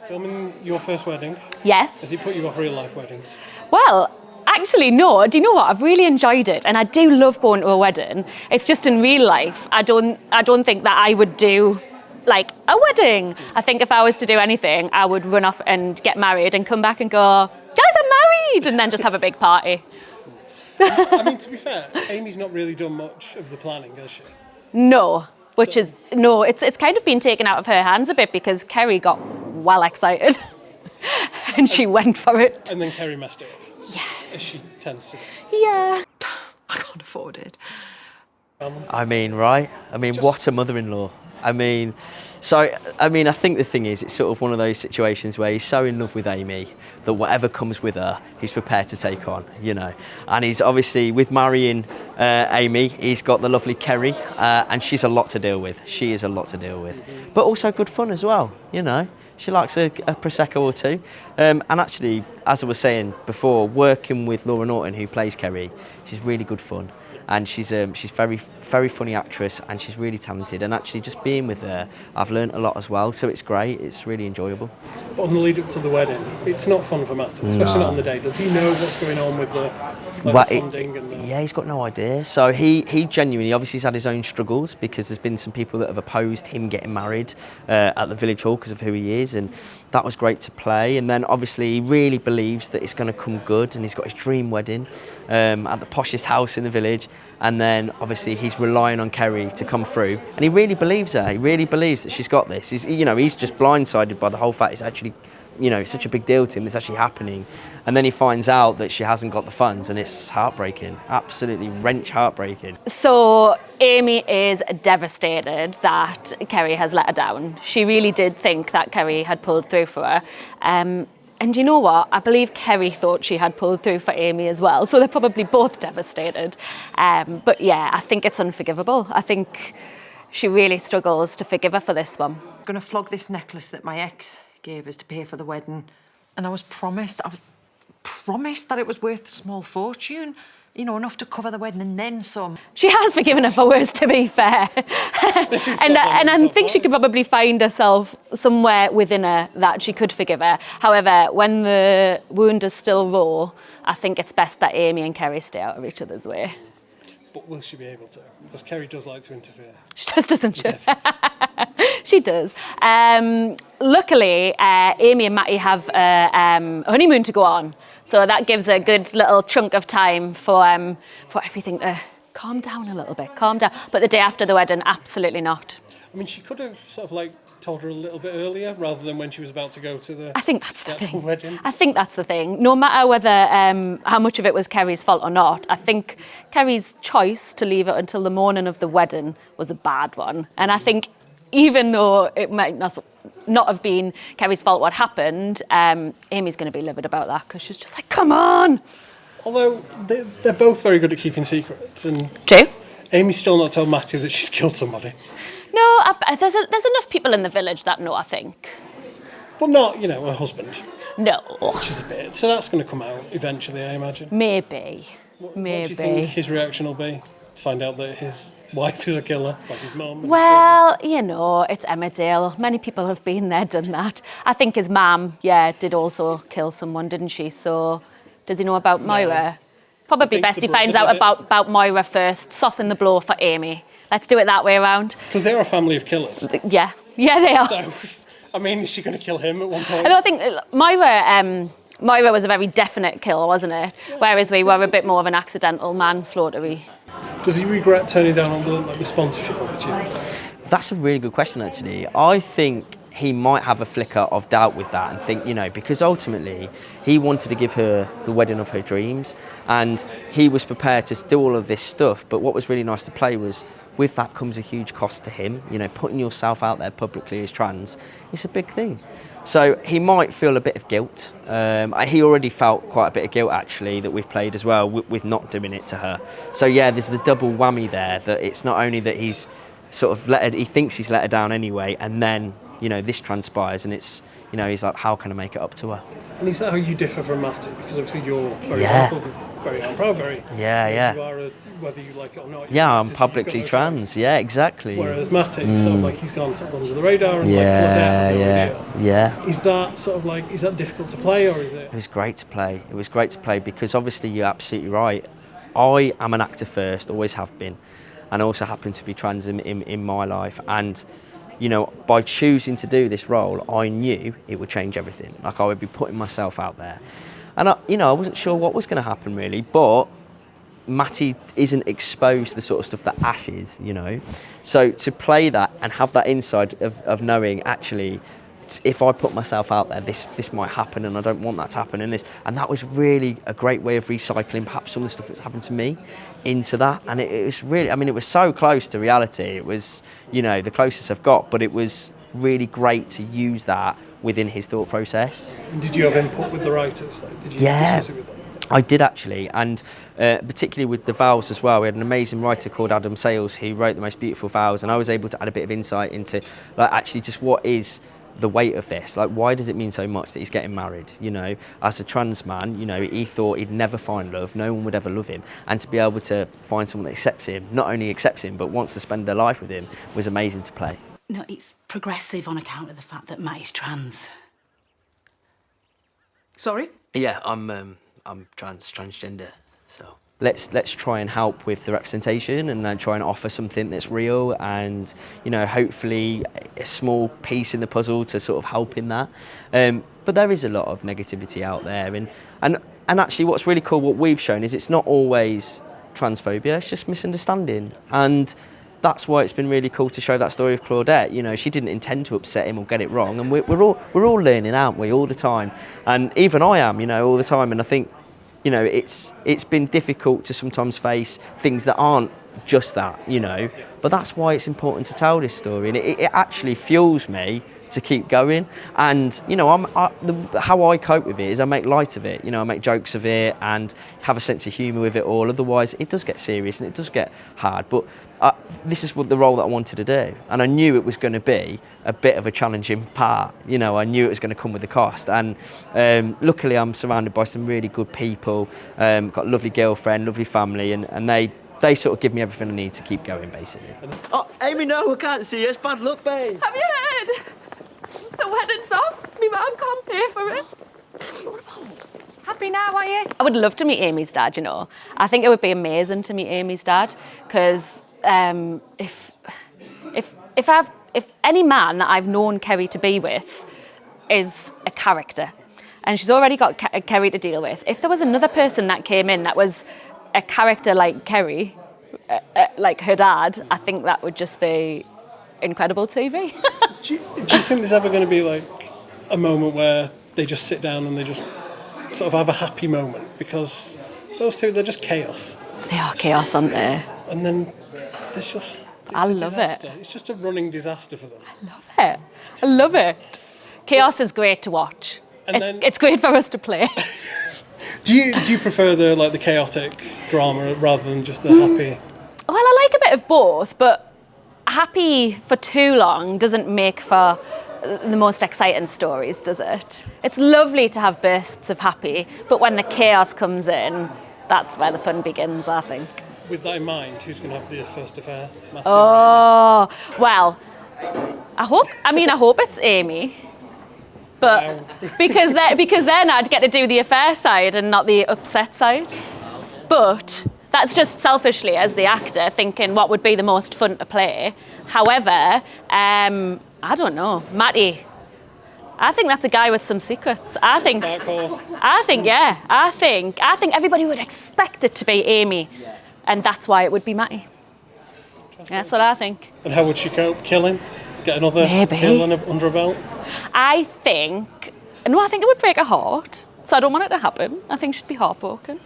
Filming your first wedding? Yes. Has it put you off real life weddings? Well, actually, no. Do you know what? I've really enjoyed it, and I do love going to a wedding. It's just in real life, I don't think that I would do like a wedding. I think if I was to do anything, I would run off and get married and come back and go, guys, I'm married, and then just have a big party. I mean, to be fair, Amy's not really done much of the planning, has she? No, it's kind of been taken out of her hands a bit because Kerry got well excited and she went for it. And then Kerry messed it up. Yeah. As she tends to do. Yeah. I can't afford it. I mean, right? I mean, what a mother-in-law. I think the thing is, it's sort of one of those situations where he's so in love with Amy that whatever comes with her, he's prepared to take on, you know. And he's obviously, with marrying Amy, he's got the lovely Kerry, and she's a lot to deal with. She is a lot to deal with. But also good fun as well, you know. She likes a Prosecco or two. And actually, as I was saying before, working with Laura Norton, who plays Kerry, she's really good fun. And she's very, very funny actress, and she's really talented. And actually, just being with her, I've learned a lot as well. So it's great. It's really enjoyable. But on the lead up to the wedding, it's not fun for Matty, especially not on the day. Does he know what's going on with the funding? Yeah, he's got no idea. So he genuinely, obviously, he's had his own struggles because there's been some people that have opposed him getting married at the village hall because of who he is, and that was great to play. And then obviously he really believes that it's going to come good, and he's got his dream wedding at the poshest house in the village. And then obviously he's relying on Kerry to come through, and he really believes her. He really believes that she's got this. He's just blindsided by the whole fact it's actually, it's such a big deal to him. It's actually happening, and then he finds out that she hasn't got the funds, and it's heartbreaking, absolutely heartbreaking. So Amy is devastated that Kerry has let her down. She really did think that Kerry had pulled through for her. And you know what? I believe Kerry thought she had pulled through for Amy as well. So they're probably both devastated. But yeah, I think it's unforgivable. I think she really struggles to forgive her for this one. I'm going to flog this necklace that my ex gave us to pay for the wedding. And I was promised that it was worth a small fortune. Enough to cover the wedding and then some. She has forgiven her for worse, to be fair. and I think she could probably find herself somewhere within her that she could forgive her. However, when the wound is still raw, I think it's best that Amy and Kerry stay out of each other's way. But will she be able to? Because Kerry does like to interfere. She just doesn't she? She does. Luckily, Amy and Matty have a honeymoon to go on. So that gives a good little chunk of time for everything to calm down a little bit, calm down. But the day after the wedding, absolutely not. I mean, she could have sort of told her a little bit earlier rather than when she was about to go to the. I think that's the thing. Wedding. I think that's the thing. No matter whether how much of it was Kerry's fault or not, I think Kerry's choice to leave it until the morning of the wedding was a bad one. And I think even though it might not have been Kerry's fault what happened, Amy's going to be livid about that because she's just like, come on. Although they're both very good at keeping secrets, and True. Amy's still not told Matty that she's killed somebody. No, there's enough people in the village that know, I think. But not, her husband. No. Which is a bit. So that's going to come out eventually, I imagine. Maybe. What do you think his reaction will be to find out that his wife is a killer, like his mum? Well, it's Emmerdale. Many people have been there, done that. I think his mum, did also kill someone, didn't she? So does he know about Moira? Probably best he finds out about Moira first, soften the blow for Amy. Let's do it that way around. Because they're a family of killers. Yeah, they are. So, I mean, is she going to kill him at one point? I think Moira was a very definite kill, wasn't it? Whereas we were a bit more of an accidental manslaughter. Does he regret turning down all the sponsorship opportunities? That's a really good question, actually. I think he might have a flicker of doubt with that and think, because ultimately he wanted to give her the wedding of her dreams, and he was prepared to do all of this stuff. But what was really nice to play was, with that comes a huge cost to him. Putting yourself out there publicly as trans, it's a big thing. So he might feel a bit of guilt. He already felt quite a bit of guilt, actually, that we've played as well with not doing it to her. So yeah, there's the double whammy there, that it's not only that he's sort of he thinks he's let her down anyway, and then, this transpires, and it's, he's like, how can I make it up to her? And is that how you differ from Matty? Because obviously you're very vocal. very I'm proud, very. Yeah. You are whether you like it or not. Yeah, I'm you've publicly got no trans. choice. Yeah, exactly. Whereas Matty, sort of like he's gone sort of under the radar, and like Claudette had no idea. Yeah. Is that sort of like, is that difficult to play, or is it? It was great to play. It was great to play because obviously you're absolutely right. I am an actor first, always have been, and also happen to be trans in my life. And you know, by choosing to do this role, I knew it would change everything. Like I would be putting myself out there, and I wasn't sure what was going to happen really, but Matty isn't exposed to the sort of stuff that Ash is, you know. So to play that and have that insight of knowing actually, if I put myself out there, this might happen, and I don't want that to happen, and that was really a great way of recycling perhaps some of the stuff that's happened to me into that. And it was really, I mean, it was so close to reality. It was, you know, the closest I've got, but it was really great to use that within his thought process. And did you have input with the writers? Like, did you discuss it with them? I did actually, and particularly with the vowels as well. We had an amazing writer called Adam Sales who wrote the most beautiful vowels, and I was able to add a bit of insight into like actually just what is the weight of this, like why does it mean so much that he's getting married? You know, as a trans man, you know, he thought he'd never find love, no one would ever love him, and to be able to find someone that accepts him, not only accepts him but wants to spend their life with him, was amazing to play. No, it's progressive on account of the fact that Matty's trans. Sorry? Yeah, I'm transgender, so let's try and help with the representation and then try and offer something that's real and, you know, hopefully a small piece in the puzzle to sort of help in that. But there is a lot of negativity out there, and actually what's really cool, what we've shown is it's not always transphobia, it's just misunderstanding. And that's why it's been really cool to show that story of Claudette. You know, she didn't intend to upset him or get it wrong, and we're all learning, aren't we, all the time? And even I am, you know, all the time. And I think, you know, it's been difficult to sometimes face things that aren't just that, you know. But that's why it's important to tell this story, and it actually fuels me to keep going. And you know, how I cope with it is I make light of it. You know, I make jokes of it and have a sense of humour with it all. Otherwise, it does get serious and it does get hard. But this is what the role that I wanted to do, and I knew it was going to be a bit of a challenging part. You know, I knew it was going to come with a cost, and luckily I'm surrounded by some really good people. Got a lovely girlfriend, lovely family, and they sort of give me everything I need to keep going, basically. Oh, Amy, no, I can't see you. It's bad luck, babe. Have you heard? The wedding's off. My mum can't pay for it. Happy now, are you? I would love to meet Amy's dad, you know. I think it would be amazing to meet Amy's dad, because if any man that I've known Kerry to be with is a character, and she's already got Kerry to deal with, if there was another person that came in that was a character like Kerry, like her dad, I think that would just be incredible TV. Do you think there's ever going to be like a moment where they just sit down and they just sort of have a happy moment? Because those two, they're just chaos. They are chaos, aren't they? And then there's just... I love it. It's just a running disaster for them. I love it. I love it. Chaos is great to watch. It's great for us to play. Do you prefer the chaotic drama rather than just the happy? Well, I like a bit of both, but happy for too long doesn't make for the most exciting stories, does it? It's lovely to have bursts of happy, but when the chaos comes in, that's where the fun begins, I think. With that in mind, who's going to have the first affair? Matty Oh, well, I hope it's Amy. But Wow. because then I'd get to do the affair side and not the upset side. But that's just selfishly as the actor thinking what would be the most fun to play. However, I don't know, Matty. I think that's a guy with some secrets. Dark horse. I think everybody would expect it to be Amy, and that's why it would be Matty. That's what I think. And how would she cope? Kill him? Get another Maybe. kill under her belt? I think it would break her heart, so I don't want it to happen. I think she'd be heartbroken.